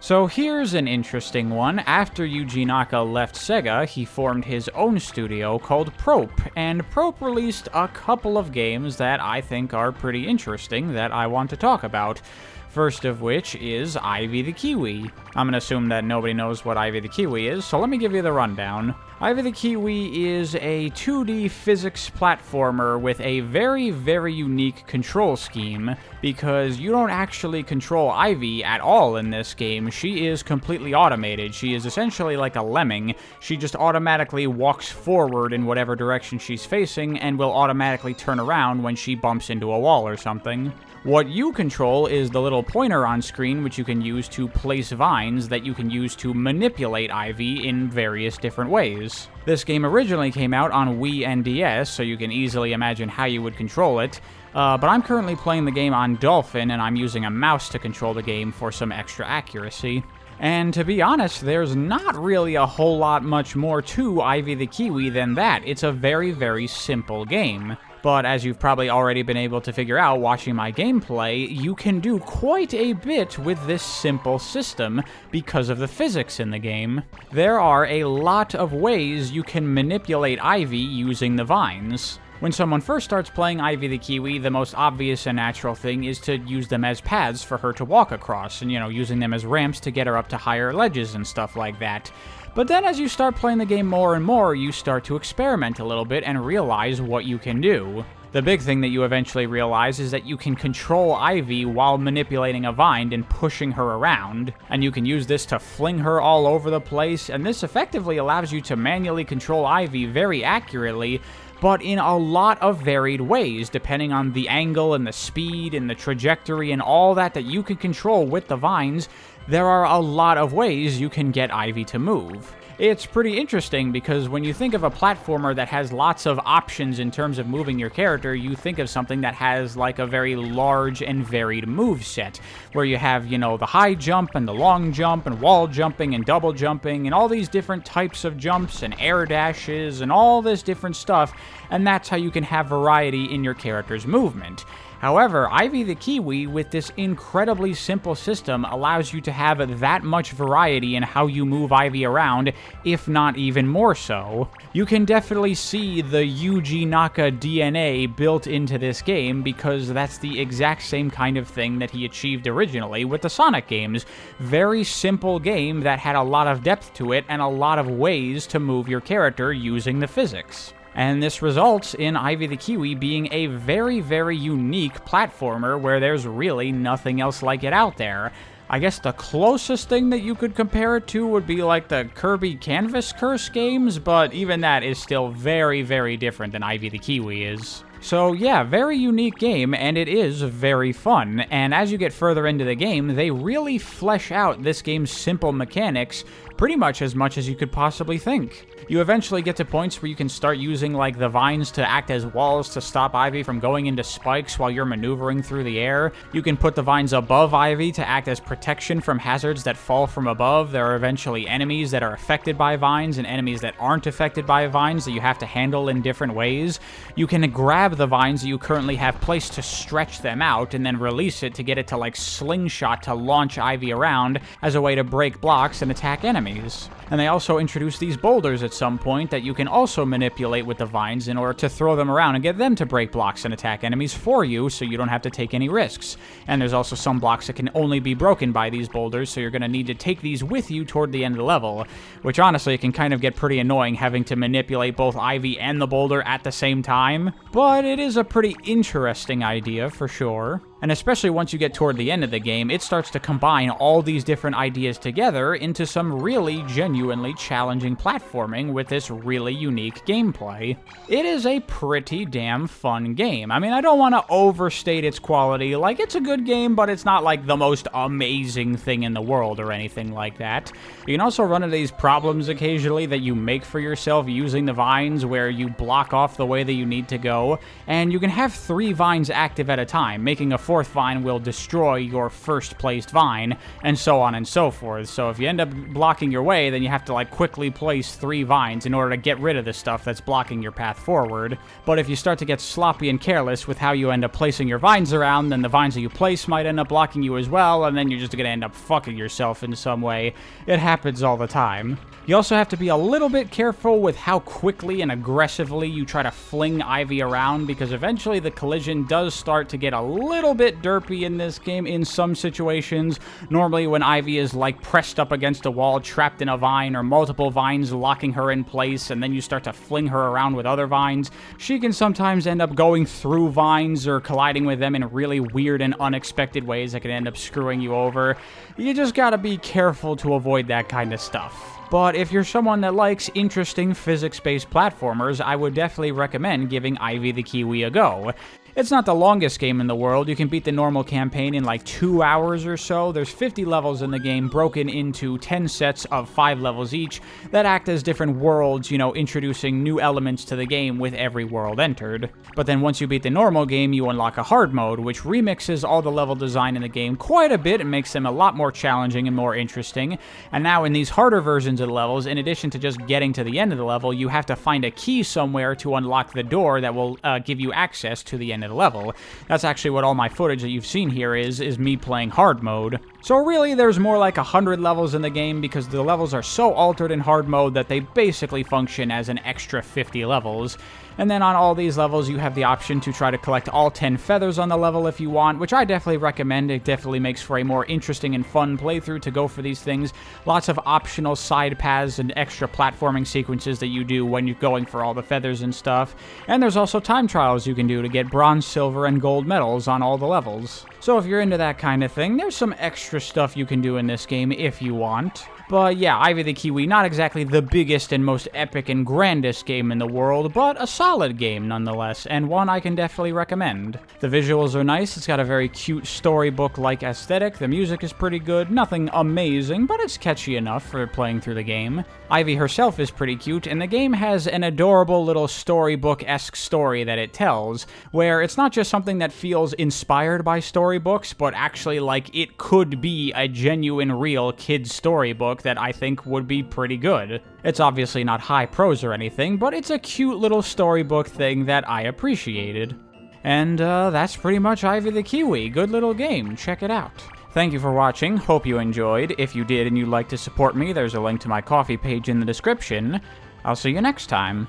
So here's an interesting one. After Yuji Naka left Sega, he formed his own studio called Prope, and Prope released a couple of games that I think are pretty interesting that I want to talk about. First of which is Ivy the Kiwi. I'm gonna assume that nobody knows what Ivy the Kiwi is, so let me give you the rundown. Ivy the Kiwi is a 2D physics platformer with a very, very unique control scheme, because you don't actually control Ivy at all in this game. She is completely automated. She is essentially like a lemming. She just automatically walks forward in whatever direction she's facing and will automatically turn around when she bumps into a wall or something. What you control is the little pointer on screen, which you can use to place vines that you can use to manipulate Ivy in various different ways. This game originally came out on Wii and DS, so you can easily imagine how you would control it, but I'm currently playing the game on Dolphin, and I'm using a mouse to control the game for some extra accuracy. And to be honest, there's not really a whole lot much more to Ivy the Kiwi than that. It's a very, very simple game. But as you've probably already been able to figure out watching my gameplay, you can do quite a bit with this simple system because of the physics in the game. There are a lot of ways you can manipulate Ivy using the vines. When someone first starts playing Ivy the Kiwi, the most obvious and natural thing is to use them as paths for her to walk across, and using them as ramps to get her up to higher ledges and stuff like that. But then as you start playing the game more and more, you start to experiment a little bit and realize what you can do. The big thing that you eventually realize is that you can control Ivy while manipulating a vine and pushing her around, and you can use this to fling her all over the place, and this effectively allows you to manually control Ivy very accurately, but in a lot of varied ways, depending on the angle and the speed and the trajectory and all that you can control with the vines. There are a lot of ways you can get Ivy to move. It's pretty interesting because when you think of a platformer that has lots of options in terms of moving your character, you think of something that has like a very large and varied move set, where you have, the high jump and the long jump and wall jumping and double jumping and all these different types of jumps and air dashes and all this different stuff, and that's how you can have variety in your character's movement. However, Ivy the Kiwi, with this incredibly simple system, allows you to have that much variety in how you move Ivy around, if not even more so. You can definitely see the Yuji Naka DNA built into this game, because that's the exact same kind of thing that he achieved originally with the Sonic games. Very simple game that had a lot of depth to it and a lot of ways to move your character using the physics. And this results in Ivy the Kiwi being a very, very unique platformer where there's really nothing else like it out there. I guess the closest thing that you could compare it to would be like the Kirby Canvas Curse games, but even that is still very, very different than Ivy the Kiwi is. So yeah, very unique game, and it is very fun, and as you get further into the game, they really flesh out this game's simple mechanics pretty much as you could possibly think. You eventually get to points where you can start using like the vines to act as walls to stop Ivy from going into spikes while you're maneuvering through the air. You can put the vines above Ivy to act as protection from hazards that fall from above. There are eventually enemies that are affected by vines and enemies that aren't affected by vines that you have to handle in different ways. You can grab the vines that you currently have placed to stretch them out and then release it to get it to like slingshot to launch Ivy around as a way to break blocks and attack enemies. And they also introduce these boulders at some point that you can also manipulate with the vines in order to throw them around and get them to break blocks and attack enemies for you, so you don't have to take any risks. And there's also some blocks that can only be broken by these boulders, so you're going to need to take these with you toward the end of the level, which honestly can kind of get pretty annoying having to manipulate both Ivy and the boulder at the same time. But it is a pretty interesting idea for sure. And especially once you get toward the end of the game, it starts to combine all these different ideas together into some really genuinely challenging platforming with this really unique gameplay. It is a pretty damn fun game. I mean, I don't want to overstate its quality. Like, it's a good game, but it's not like the most amazing thing in the world or anything like that. You can also run into these problems occasionally that you make for yourself using the vines, where you block off the way that you need to go, and you can have 3 vines active at a time, making a 4th vine will destroy your first placed vine, and so on and so forth. So if you end up blocking your way, then you have to like quickly place 3 vines in order to get rid of the stuff that's blocking your path forward. But if you start to get sloppy and careless with how you end up placing your vines around, then the vines that you place might end up blocking you as well, and then you're just going to end up fucking yourself in some way. It happens all the time. You also have to be a little bit careful with how quickly and aggressively you try to fling Ivy around, because eventually the collision does start to get a little bit derpy in this game in some situations. Normally when Ivy is like pressed up against a wall, trapped in a vine, or multiple vines locking her in place, and then you start to fling her around with other vines, she can sometimes end up going through vines or colliding with them in really weird and unexpected ways that can end up screwing you over. You just gotta be careful to avoid that kind of stuff. But if you're someone that likes interesting physics-based platformers, I would definitely recommend giving Ivy the Kiwi a go. It's not the longest game in the world. You can beat the normal campaign in like 2 hours or so. There's 50 levels in the game broken into 10 sets of 5 levels each that act as different worlds, you know, introducing new elements to the game with every world entered. But then once you beat the normal game, you unlock a hard mode, which remixes all the level design in the game quite a bit and makes them a lot more challenging and more interesting. And now in these harder versions of the levels, in addition to just getting to the end of the level, you have to find a key somewhere to unlock the door that will give you access to the end of the level. That's actually what all my footage that you've seen here is me playing hard mode. So really, there's more like 100 levels in the game because the levels are so altered in hard mode that they basically function as an extra 50 levels. And then on all these levels, you have the option to try to collect all 10 feathers on the level if you want, which I definitely recommend. It definitely makes for a more interesting and fun playthrough to go for these things. Lots of optional side paths and extra platforming sequences that you do when you're going for all the feathers and stuff. And there's also time trials you can do to get bronze, silver, and gold medals on all the levels. So if you're into that kind of thing, there's some extra stuff you can do in this game if you want. But yeah, Ivy the Kiwi, not exactly the biggest and most epic and grandest game in the world, but a solid game nonetheless, and one I can definitely recommend. The visuals are nice, it's got a very cute storybook-like aesthetic, the music is pretty good, nothing amazing, but it's catchy enough for playing through the game. Ivy herself is pretty cute, and the game has an adorable little storybook-esque story that it tells, where it's not just something that feels inspired by storybooks, but actually like it could be a genuine, real kid's storybook that I think would be pretty good. It's obviously not high prose or anything, but it's a cute little storybook thing that I appreciated. And that's pretty much Ivy the Kiwi. Good little game. Check it out. Thank you for watching. Hope you enjoyed. If you did and you'd like to support me, there's a link to my Ko-fi page in the description. I'll see you next time.